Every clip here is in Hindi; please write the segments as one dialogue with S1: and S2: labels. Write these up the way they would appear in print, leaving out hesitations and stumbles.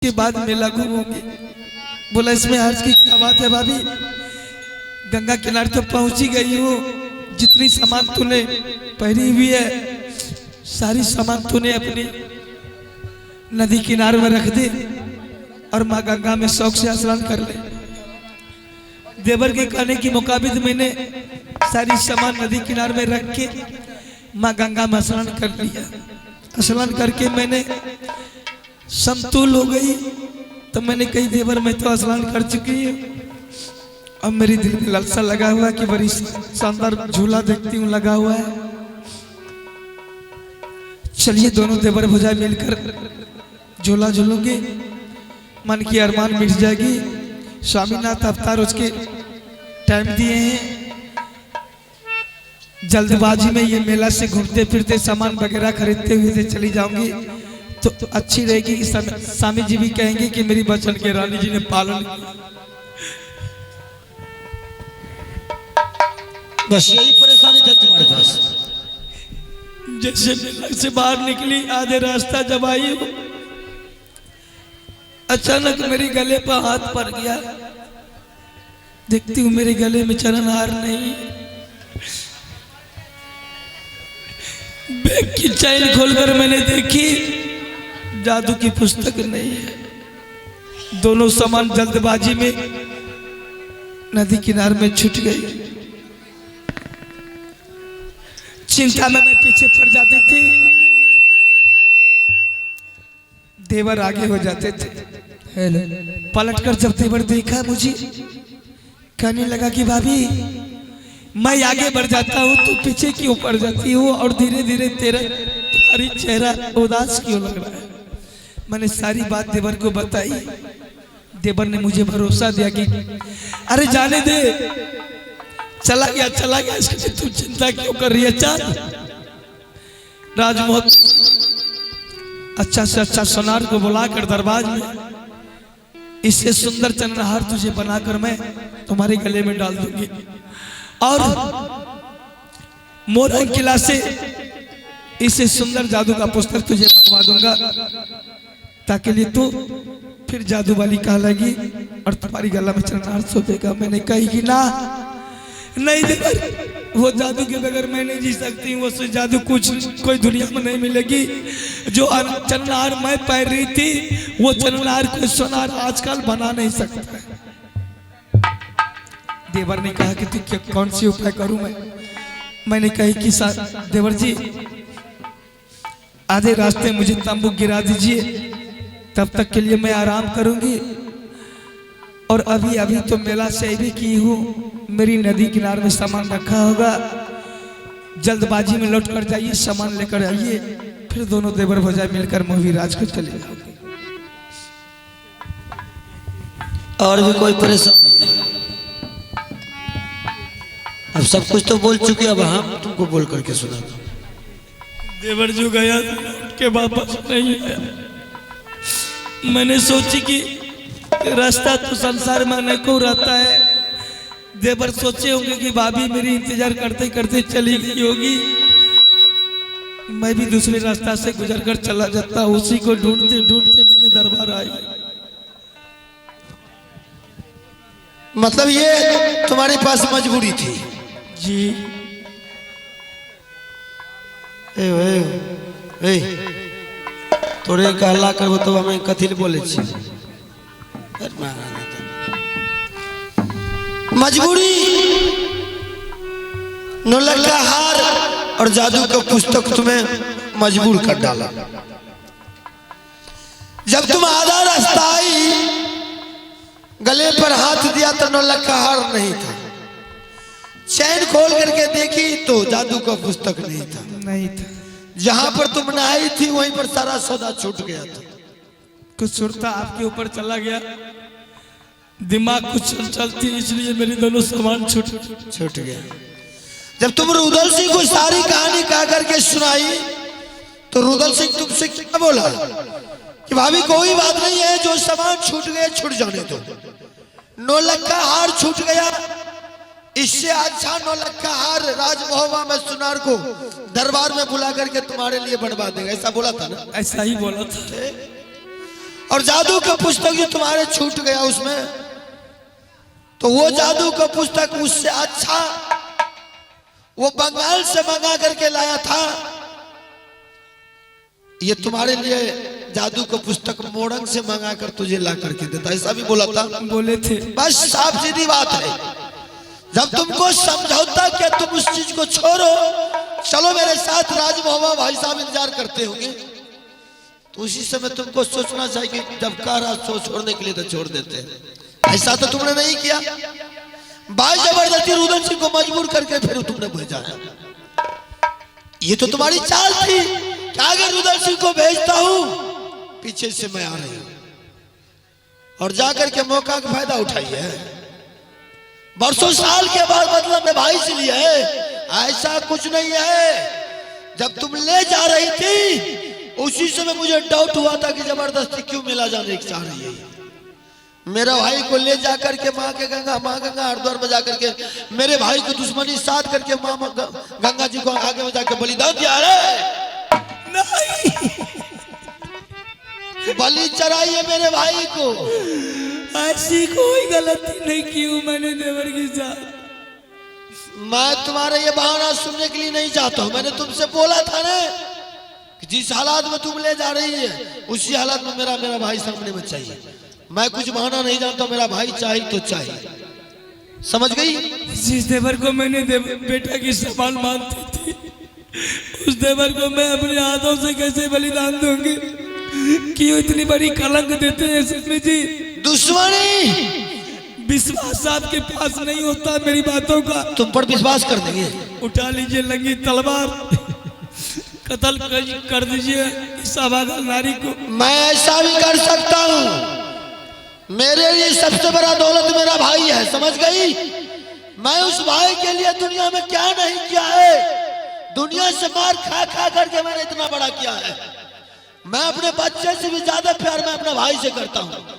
S1: के बाद मेला घूमूंगी। बोला इसमें हर्ष की क्या बात है भाभी, गंगा किनारे तो पहुंची गई हूँ, जितनी सामान तूने पहनी हुई है सारी सामान तूने अपनी नदी किनारे में रख दे और माँ गंगा में शौक से स्नान कर ले। देवर के कहने के मुताबिक मैंने सारी सामान नदी किनारे में रख के माँ गंगा में स्नान कर लिया। स्नान करके मैंने समतुल हो गई तो मैंने कही देवर मैं तो स्नान कर चुकी हूँ, अब मेरी दिल में लालसा लगा हुआ है कि बड़ी शानदार झूला देखती हूँ लगा हुआ है। चलिए दोनों देवर भुजा मिलकर झूला झूलोगे, मन की अरमान मिट जाएगी। स्वामीनाथ अवतार उसके टाइम दिए हैं, जल्दबाजी में ये मेला से घूमते फिरते सामान वगैरह खरीदते हुए चली जाऊंगी तो अच्छी रहेगी। स्वामी जी भी कहेंगे कि मेरी बचन के रानी जी ने पालन किया।
S2: बस यही परेशानी था तुम्हारे पास।
S1: जैसे मेला से बाहर निकली आधे रास्ता जब आई हूं, अचानक मेरे गले पर हाथ पड़ गया। देखती हूँ मेरे गले में चरणहार नहीं, बैग की चैन खोलकर मैंने देखी जादू की पुस्तक नहीं है। दोनों सामान जल्दबाजी में नदी किनारे में छूट गई। चिंता में मैं पीछे पड़ जाती थी, देवर आगे हो जाते थे। पलटकर जब देवर देखा मुझे, कहने लगा कि भाभी मैं आगे बढ़ जाता हूँ तो पीछे क्यों पड़ जाती हूँ और धीरे धीरे तुम्हारी चेहरा उदास क्यों लग रहा है। मैंने सारी बात देवर को बताई। देवर ने मुझे भरोसा दिया कि अरे जाने दे, चला गया, इसके लिए तू चिंता क्यों कर रही है। चल राजमोहन अच्छा से अच्छा सोनार को बुलाकर दरबार में इससे सुंदर चंद्रहार तुझे बनाकर मैं तुम्हारे गले में डाल दूंगी और मोरंग किला से इससे सुंदर जादू का पुस्तक तुझे मंगवा दूंगा, ताकि लिए तू फिर जादू वाली कहा लगी और तुम्हारी गला में चंद्रहार सोपेगा। मैंने कही कि ना नहीं देवर, वो जादू के बगैर मैं नहीं जी सकती हूँ। वो जादू कोई दुनिया में नहीं मिलेगी। जो चंद्रहार मैं पहन रही थी वो चंद्रहार कोई सोनार आजकल बना नहीं सकता। देवर ने कहा कि तू कौन सी उपाय करूं मैंने कही कि देवर जी आधे रास्ते मुझे तंबू गिरा दीजिए, तब तक के लिए मैं आराम करूंगी। और अभी अभी तो मेला से भी की हूँ, मेरी नदी किनारे में सामान रखा होगा, जल्दबाजी में लौट कर जाइए, सामान लेकर आइए, फिर दोनों देवर भौजाई मिलकर मोहिराज को चले जाओगे।
S2: और भी कोई परेशानी है? अब सब कुछ तो बोल चुके, अब हम तुमको बोल करके सुना।
S1: देवर जो गया के वापस नहीं आया। मैंने सोची कि रास्ता तो संसार में अनेकों रहता है। देवर सोचे होंगे कि भाभी मेरी इंतजार करते करते चली गई होगी, मैं भी दूसरे रास्ता से गुजर कर चला जाता। उसी को ढूंढते ढूंढते मैंने दरबार आई।
S2: मतलब ये तुम्हारे पास मजबूरी थी
S1: जी।
S2: तोरे कहला करबो तो हमें कथिल बोले छी। मजबूरी नौलखा हार और जादू का पुस्तक तुम्हें मजबूर कर डाला। जब तुम आधा रास्ता आई, गले पर हाथ दिया तो नौलखा हार नहीं था। चैन खोल करके देखी तो जादू का पुस्तक नहीं था। जहां पर तुम नहाई थी वहीं पर सारा सौदा छूट गया था।
S1: कुछ सुरता आपके ऊपर चला गया, दिमाग कुछ चलती, इसलिए मेरी दोनों सामान छूट गया।
S2: जब तुम रुदल सिंह को सारी कहानी कह करके सुनाई तो रुदल सिंह तुमसे क्या बोला कि भाभी कोई बात नहीं है, जो सामान छूट गए छूट जाने दो। नौलखा हार छूट गया, इससे अच्छा नौलखा हार राजमहल में सुनार को दरबार में बुला करके तुम्हारे लिए बनवा देगा, ऐसा बोला था ना?
S1: ऐसा ही बोला था।
S2: और जादू का पुस्तक जो तुम्हारे छूट गया उसमें, तो वो जादू का पुस्तक उससे अच्छा वो बंगाल से मंगा करके लाया था। ये तुम्हारे लिए जादू का पुस्तक मोड़ंग से मंगा कर तुझे ला करके देता, ऐसा भी बोला था।
S1: बोले थे।
S2: बस साफ सीधी बात है, जब तुमको समझौता कि तुम उस चीज को छोड़ो, चलो मेरे साथ राज मोहम्मद भाई साहब इंतजार करते होंगे, तो उसी समय तुमको सोचना चाहिए कि जब कह रहा सो छोड़ने के लिए तो छोड़ देते हैं। ऐसा तो तुमने नहीं किया, भाई जबरदस्ती रुदल सिंह को मजबूर करके फिर तुमने भेजा है। ये तो तुम्हारी चाल थी कि अगर रुदल सिंह को भेजता हूं, पीछे से मैं आ रही हूं, और जाकर के मौका का फायदा उठाइए। बरसों साल के बाद मतलब मैं भाई से लिया है, ऐसा कुछ नहीं है। जब तुम ले जा रही थी उसी समय मुझे डाउट हुआ था कि जबरदस्ती क्यों मिला जाने की चाह रही है। मेरा भाई को ले जाकर के माँ गंगा हरिद्वार में जाकर के मेरे भाई को दुश्मनी साध करके माँ गंगा जी को आगे में जाकर बलिदान दिया है।
S1: नहीं,
S2: बलि चढ़ाइए मेरे भाई को।
S1: ऐसी कोई गलती नहीं की हूं मैंने देवर के साथ।
S2: मैं तुम्हारे ये बहाना सुनने के लिए नहीं चाहता हूं। मैंने तुमसे बोला था ना कि जिस हालात में तुम ले जा रही है उसी हालात में मेरा भाई सामने में चाहिए। मैं कुछ बहाना नहीं जानता, मेरा भाई चाहिए तो चाहिए, समझ गई।
S1: जिस देवर को मैंने बेटा की समान मानती थी, उस देवर को मैं अपने हाथों से कैसे बलिदान दूंगी? क्यों इतनी बड़ी कलंक देते हैं सुषमी जी?
S2: दुश्मनी
S1: विश्वास आपके पास नहीं होता मेरी बातों का।
S2: तुम पर विश्वास कर देंगे।
S1: उठा लीजिए लंगी तलवार, कत्ल कर दीजिए इस अभागा नारी को।
S2: मैं ऐसा भी कर सकता हूँ। मेरे लिए सबसे बड़ा दौलत मेरा भाई है, समझ गई। मैं उस भाई के लिए दुनिया में क्या नहीं किया है। दुनिया से मार खा खा करके मैंने इतना बड़ा किया है। मैं अपने बच्चे से भी ज्यादा प्यार मैं अपने भाई से करता हूँ।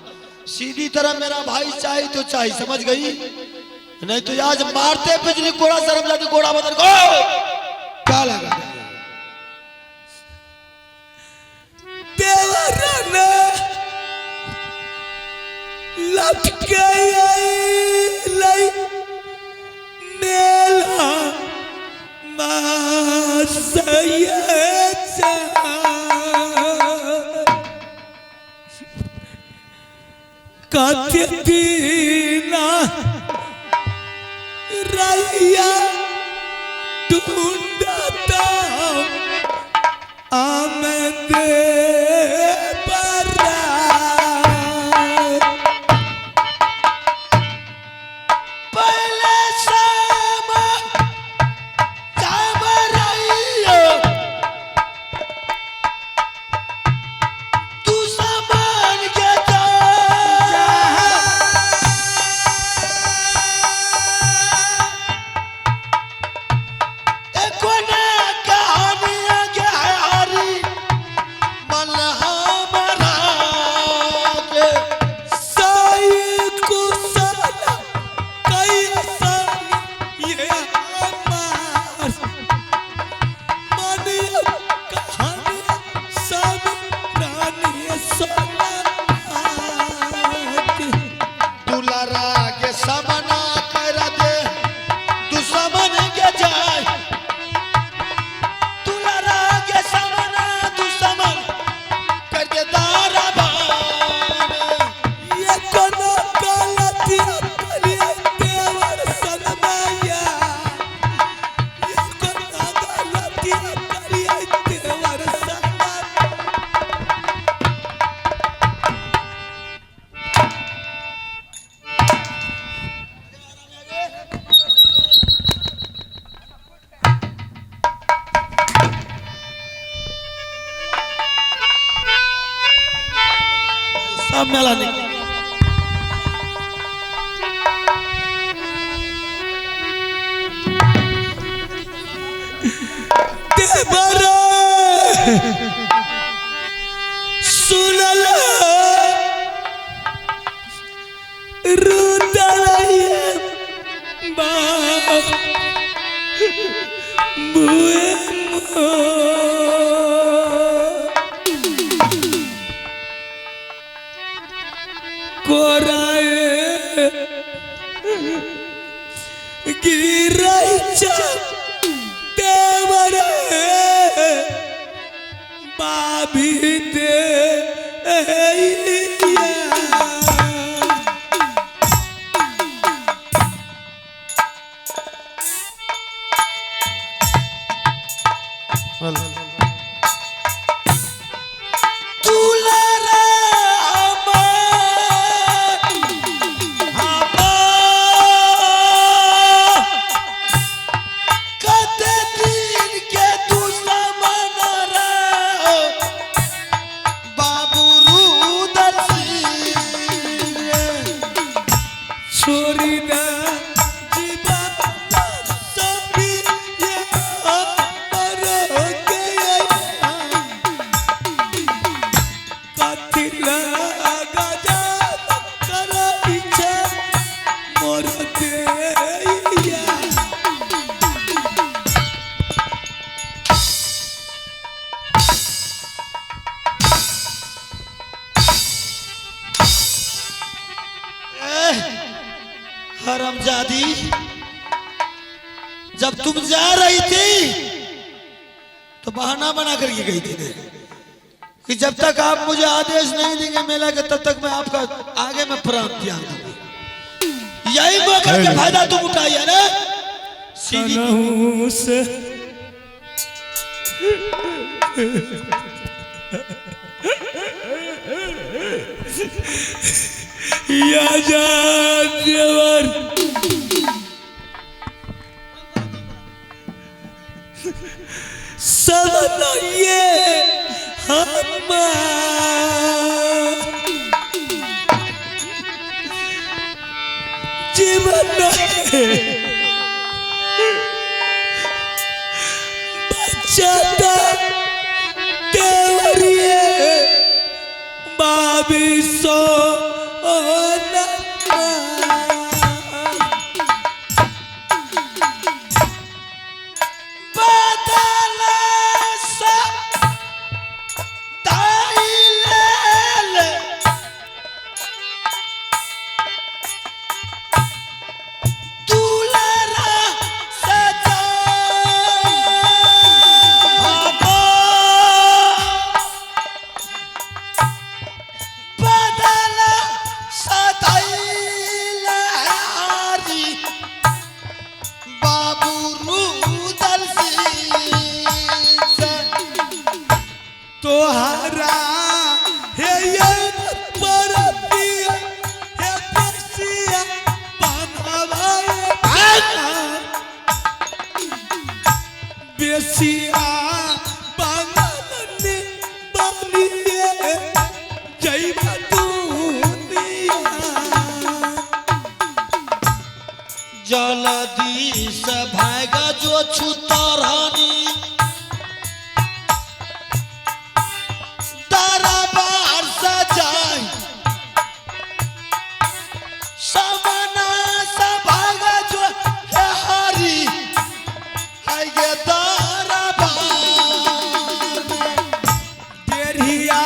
S2: सीधी तरह मेरा भाई चाहिए तो चाहिए, समझ गई। नहीं तो आज मारते बिजली कोड़ा शर्म जाती कोड़ा बदल को क्या लगा।
S1: लटके मेला कतीना रैया ढूंढता आमद सब मेला नहीं। सुनल रुदल बुए कोराए गिरायच्या देवरे बाबी दे
S2: हरामजादी, जब तुम जा रही थी तो बहाना बना करके गई थी कि जब तक आप मुझे आदेश नहीं देंगे मेला के तब तक मैं आपका आगे में प्राण त्याग दूंगी। यही मौका का फायदा तुम उठाइए ना। सीधी
S1: से या जा देवर सब ये हम जीवन बचाता देवरिए बाबी सो
S2: जलदी से भागा जो छुतरानी दरबार सजाई समना से भागा जो है हरी है ये दरबार
S1: डेरिया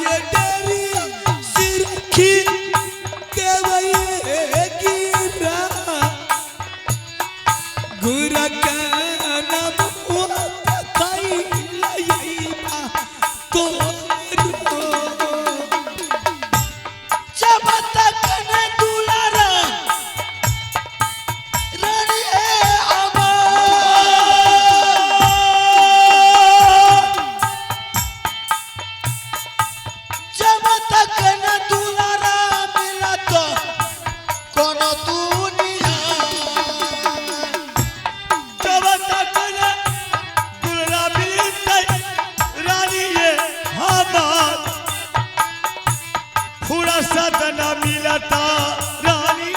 S1: ये डेरिया सिरखी
S3: सतना मिलता रानी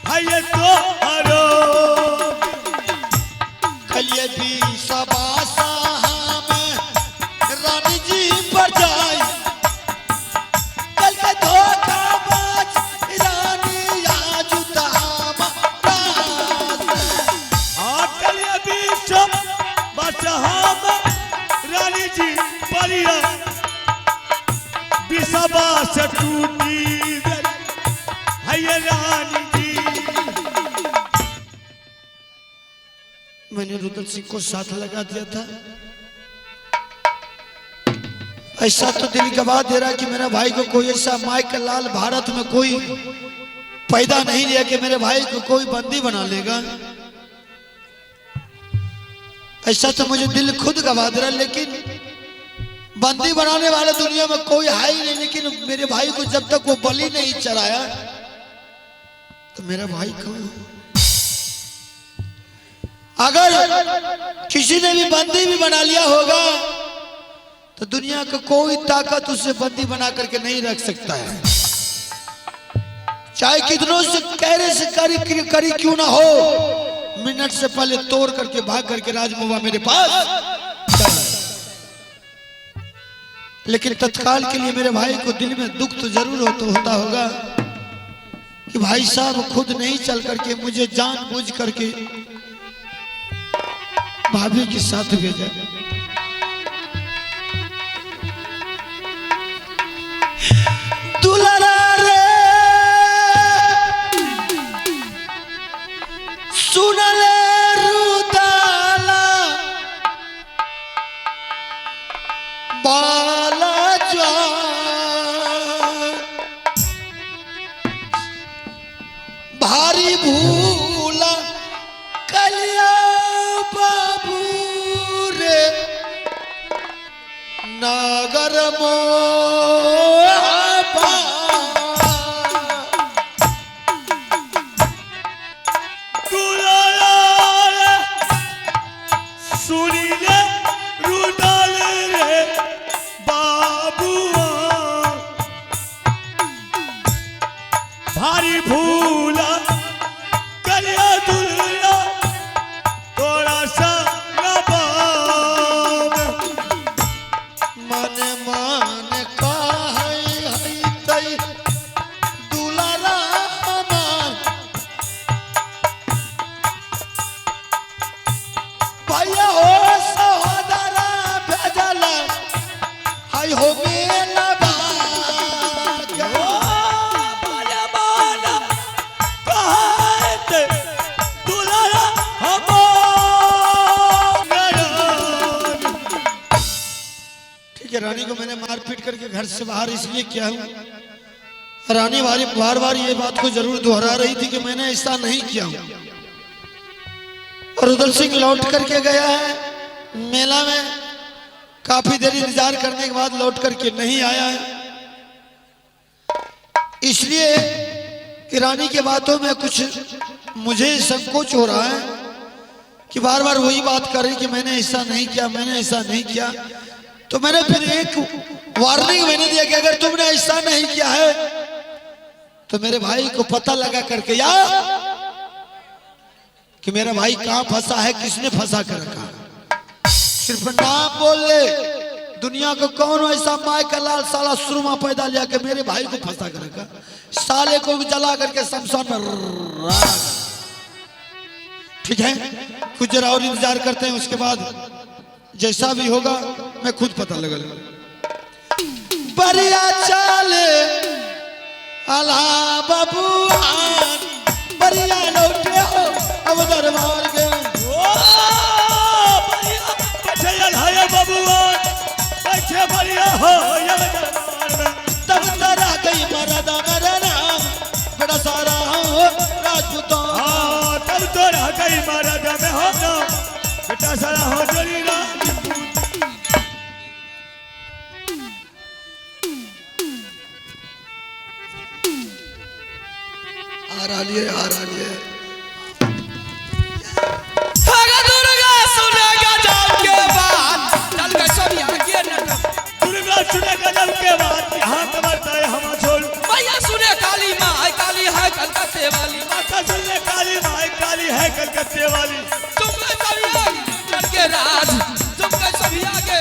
S3: है तो हरो
S2: कलिए भी सबासा में रानी जी पर जाए कल के धोखा बाज रानी आज उतामा
S3: कलिए भी सब बसहाम रानी जी परिया बिसबा से टूटी
S2: रुदल सिंह को साथ लगा दिया था। ऐसा तो दिल गवा दे रहा कि मेरा भाई को कोई ऐसा माई का लाल भारत में कोई पैदा नहीं लिया कि मेरे भाई को कोई बंदी बना लेगा। ऐसा तो मुझे दिल खुद गवा दे रहा, लेकिन बंदी बनाने वाला दुनिया में कोई है ही नहीं। लेकिन मेरे भाई को जब तक वो बलि नहीं चढ़ाया तो मेरा भाई कौन? अगर किसी ने भी बंदी भी बना लिया होगा तो दुनिया का कोई ताकत उसे बंदी बना करके नहीं रख सकता है। चाहे कितनों से कहरे से करी क्यों ना हो, मिनट से पहले तोड़ करके भाग करके राजमुआ मेरे पास। लेकिन तत्काल के लिए मेरे भाई को दिल में दुख तो जरूर होता होगा कि भाई साहब खुद नहीं चल करके मुझे जानबूझ करके भाभी के साथ भेजा। दुलारा रे सुनले रुदाला बाला भारी भूला कलिया बाबू रे नगर
S3: भारी भूला कलिया दुनिया थोड़ा सा नबाम
S2: मन मान का है तई दुलारा मान भैया हो सहोदरा भेजला हाय हो मेला रानी को मैंने मारपीट करके घर से बाहर इसलिए किया हूं। रानी बार बार ये बात को जरूर दोहरा रही थी कि मैंने ऐसा नहीं किया हूं। और रुदल सिंह लौट करके गया है मेला में, काफी देर इंतजार करने के बाद लौट करके नहीं आया है, इसलिए कि रानी की बातों में कुछ मुझे संकोच हो रहा है कि बार बार वही बात कर रही कि मैंने ऐसा नहीं किया, मैंने ऐसा नहीं किया। तो मैंने फिर एक वार्निंग मैंने दिया कि अगर तुमने ऐसा नहीं किया है तो मेरे भाई को पता लगा करके यार कि मेरा भाई कहां फंसा है, किसने फंसा कर रखा। सिर्फ नाम बोल ले, दुनिया को कौन ऐसा माय का लाल साला सुरमा पैदा लिया कि मेरे भाई को फंसा कर रखा। साले को भी जला करके शमशान में। ठीक है, कुछ जरा और इंतजार करते हैं, उसके बाद जैसा भी होगा मैं खुद पता लगा लूंगा। बढ़िया चाले अला बबुआन बढ़िया लौटे हो अब दरबार के।
S3: ओ बढ़िया बैठे है बबुआन बैठे बढ़िया हो अब दरबार में।
S2: तब तरा गई मरदा मेरा नाम बड़ा सारा हो राजपूतों।
S3: हाँ तब तो रह गई मरदा में हो ना बेटा सारा हो जोड़ी ना।
S2: आ रहा लिए
S1: दुर्गा सुनेगा जब के बाद चल के सब यहाँ के नाटक।
S3: दुर्गा सुनेगा जब के बाद यहाँ कमरता है हम छोड़।
S1: भैया सुने काली माँ है, काली है कलकत्ते वाली।
S3: माता सुनने काली माँ है, काली है कलकत्ते वाली।
S1: तुम सभी आगे के राज, तुम सभी आगे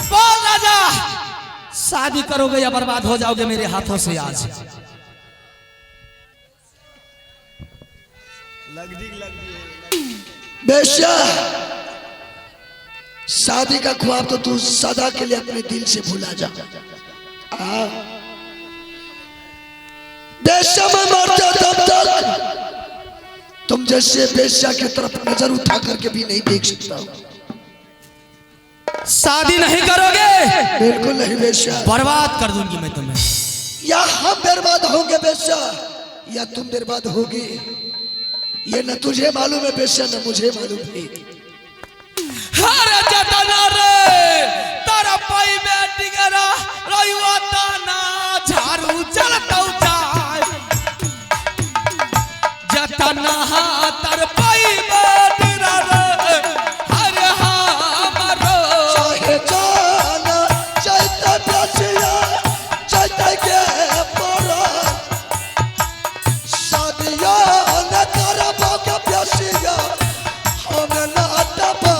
S1: बोल राजा, शादी करोगे या बर्बाद हो जाओगे मेरे हाथों से आज।
S2: बेशा शादी का ख्वाब तो तू सदा के लिए अपने दिल से भुला जा। बेश्या में मरते तब तक तुम जैसे बेश्या की तरफ नजर उठा करके भी नहीं देख सकता।
S1: शादी नहीं करोगे?
S2: बिल्कुल नहीं बेश्या।
S1: बर्बाद कर दूंगी मैं तुम्हें।
S2: या हम बर्बाद होंगे बेश्या या तुम बर्बाद होगी, ये न तुझे मालूम है बेश्या न मुझे मालूम है।
S1: अरे जतना रे तारा पाई बेटी गरा रोयुआ ताना झाड़ू चलता जाए जतना तार पाई बेटी रे अरे हमरो
S2: चाहे जाना चाहता बेश्या चाहता के परा शादिया न करबो के बेश्या हम ना तबा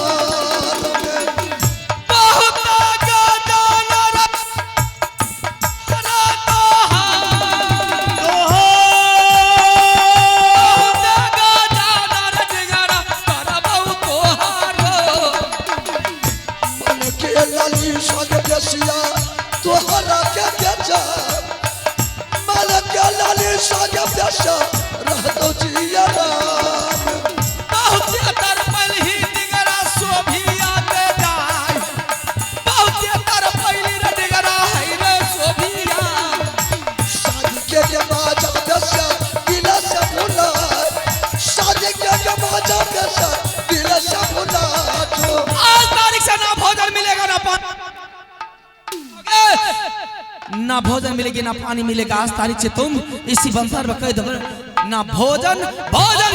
S2: तोहरा के बेचा मन के लाली सागे बेचा रहतो जियारा
S1: बहुत तर पहली दिगरा सोभिया के जाय बहुत तर पहली रे दिगरा है रे सोभिया
S2: शादी के बाजा बेचा दिल से भुला शादी के बाजा बेचा दिल से भुला जो
S1: आज तारीख से ना भोजन मिलेगा ना भोजन मिलेगी ना पानी मिलेगा। आज तारीख से तुम इसी बंसर में कह दो ना भोजन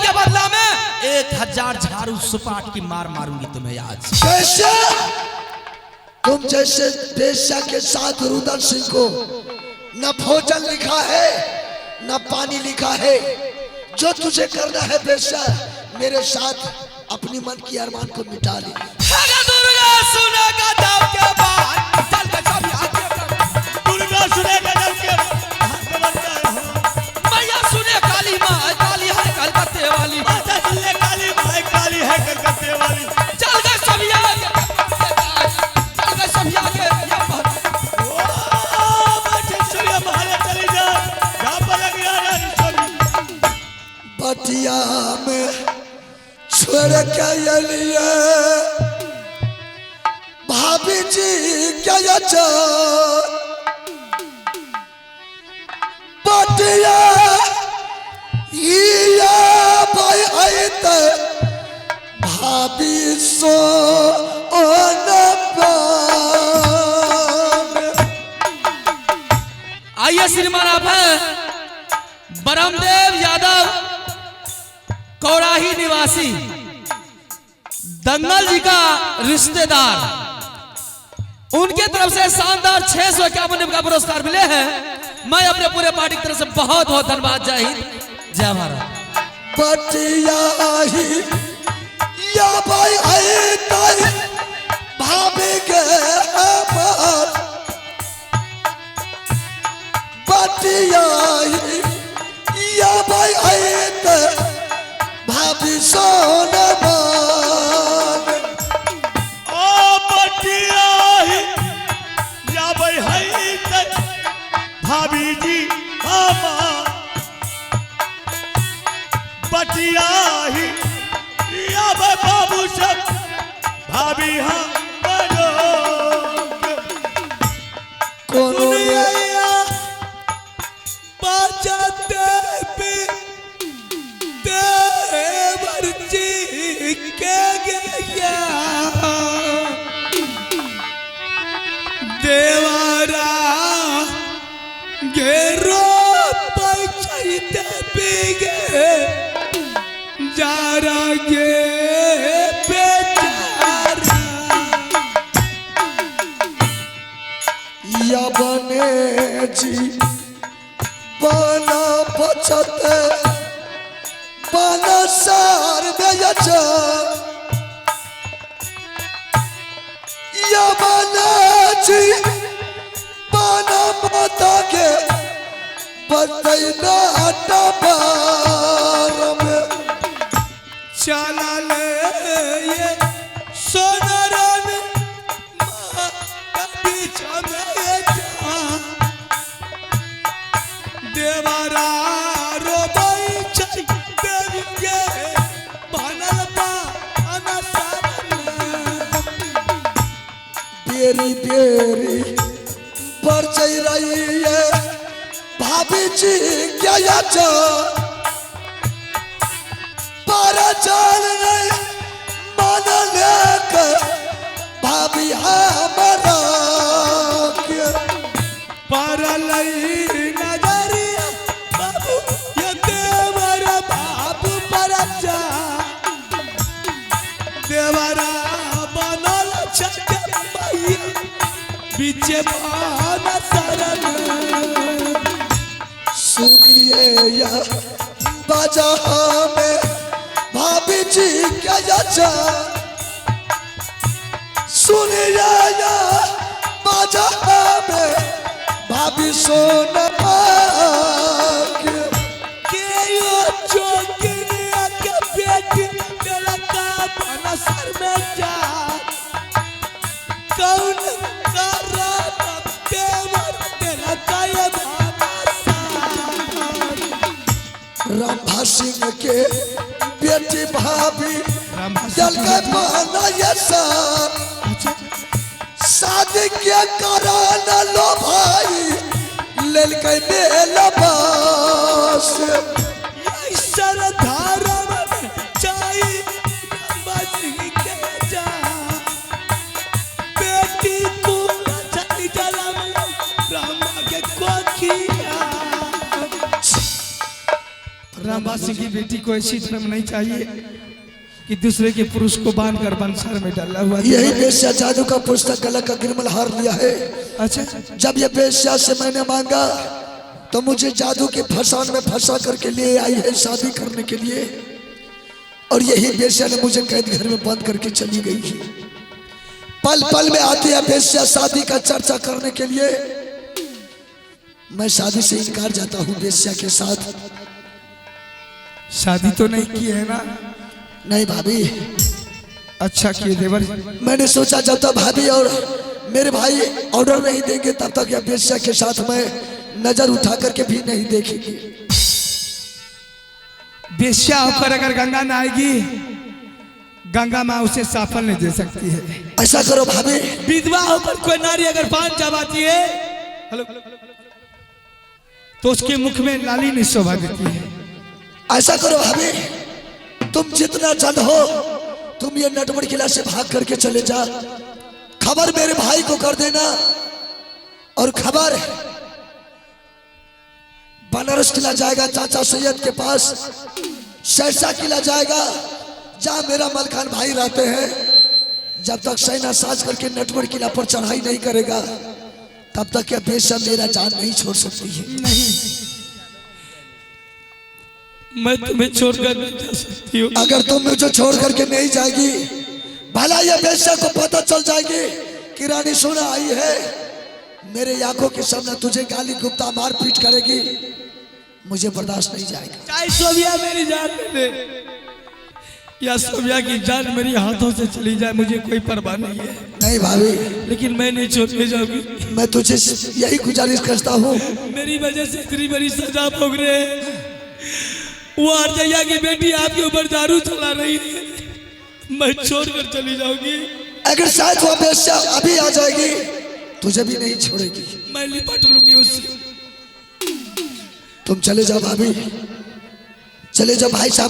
S1: के बदला में 1000 झाड़ू सुपाट की मार मारूंगी तुम्हें आज।
S2: कैसे तुम जैसे बेश्या के साथ रुदल सिंह को न भोजन लिखा है न पानी लिखा है। जो तुझे करना है बेश्या मेरे साथ अपनी मन की अरमान को मिटा ले।
S1: दुर्गा सुनेगा जब के बाद चल के सब आगे
S3: दुर्गा सुनेगा जब के
S1: मैया सुने काली माँ काली है कलकत्ते वाली
S3: माता सुने काली माँ काली है कलकत्ते वाली
S1: चल के सब आगे
S3: ओ बैठे सूर्य महल चली जा जा पलक यार सभी
S2: बटिया में छोड़ के लिए भाभी जी क्या बटिया भाई आई तो भाभी सो
S1: आइए श्रीमान आप हैं ब्रह्मदेव यादव कौराही निवासी दंगल जी का रिश्तेदार। उनके तरफ से शानदार 651 का पुरस्कार मिले हैं। मैं अपने पूरे पार्टी की तरफ से बहुत बहुत धन्यवाद। जय हिंद जय भारत।
S2: बटिया या भाई आई ताई भाभी के बात बटिया या भाई आई ताई भाभी सोना
S3: ओ बटिया या भाई है तक भाभी जी मामा बटिया ही या भाई बाबू सब भाभी हाँ
S2: कोनो
S1: बजाते पे देवर जी के गया देवरा घेरो पैचैते पीगे जारा गे बेचारा
S2: या बने जी बना बचते बना सार बेच या बना जी बना माता के बतैना टबार में
S1: चला ले ये सोनरन बीच में देवा देवरा रोबई छै देवी के बनल बा अनसारन
S2: बेरी बेरी पर चल रही है भाभी जी क्या याद पर चल नहीं मान लेके भाभी हमारा
S1: परलई नजरिया बाबू ये देवरा बाबू परचा देवरा बनल छके माई बीचे बान सरन
S2: सुनिए या बाजा में भाभी जी क्या याद सुनिए या बाजा में भाभी सोन
S1: के यो जोगिनिया के बेटी ललका बन सर में जा कौन करा देवर ललका ये भाषा
S2: रामभा सिंह के बेटी भाभी जल के बना ये सर शादी के कारण लो भाई लेल के मेला बस
S1: सर धारा में चाई बसी के जा बेटी को चली जला में रामा के कोखिया रामा सिंह की बेटी को ऐसी धर्म नहीं चाहिए कि दूसरे के पुरुष को बांधकर बंसर में डाला हुआ।
S2: यही बेस्या जादू का पुस्तक गला का गिरमल हार लिया है।
S1: अच्छा
S2: जब ये बेस्या से मैंने मांगा तो मुझे जादू के फसान में फंसा करके ले आई है शादी करने के लिए, और यही बेस्या ने मुझे कैद घर में बंद करके चली गई है। पल पल में आती है बेस्या शादी का चर्चा करने के लिए। मैं शादी से इनकार जाता हूँ बेस्या के साथ।
S1: शादी तो नहीं की है ना?
S2: नहीं भाभी।
S1: अच्छा किए देवर।
S2: मैंने सोचा जब तक भाभी और मेरे भाई ऑर्डर नहीं देंगे तब तक यह बेस्या के साथ मैं नजर उठा करके भी नहीं देखेंगे।
S1: बेस्या होकर अगर गंगा में आएगी, गंगा माँ उसे साफल नहीं दे सकती है।
S2: ऐसा करो भाभी,
S1: विधवा होकर कोई नारी अगर पान चबाती है तो उसके मुख में लाली नहीं शोभा देती है।
S2: ऐसा करो भाभी, तुम जितना जल्द हो तुम ये नटवर किला से भाग करके चले जा। खबर मेरे भाई को कर देना, और खबर बनारस किला जाएगा चाचा सैयद के पास, सहसा किला जाएगा जहां मेरा मलखान भाई रहते हैं। जब तक सेना साज करके नटवर किला पर चढ़ाई नहीं करेगा तब तक यह बेशक मेरा जान नहीं छोड़ सकती है।
S1: नहीं, मैं तुम्हें छोड़कर नहीं जा सकती हूँ।
S2: अगर तुम मुझे छोड़ करके नहीं जाएगी, भला ये बेशक को पता चल जाएगी कि रानी सोना आई है, मेरे आंखों के सामने तुझे गाली गुप्ता मार पीट करेगी, मुझे बर्दाश्त नहीं जाएगा।
S1: चाहे सोभिया मेरी जान ले ले या सोभिया की जान मेरी हाथों से चली जाए, मुझे कोई परवाह नहीं है।
S2: नहीं भाभी,
S1: लेकिन मैं नहीं छोड़ के जाऊंगी।
S2: मैं तुझे यही गुजारिश करता हूँ,
S1: मेरी वजह से इतनी बड़ी सजा भोग रहे हैं। वो अर्जया की बेटी आपके ऊपर दारू चला रही है, मैं छोड़कर चली जाऊंगी।
S2: अगर शायद वो बेशक अभी आ जाएगी तुझे भी नहीं छोड़ेगी।
S1: मैं लिपट लूंगी उससे।
S2: तुम चले जाओ भाभी, चले जाओ, भाई साहब को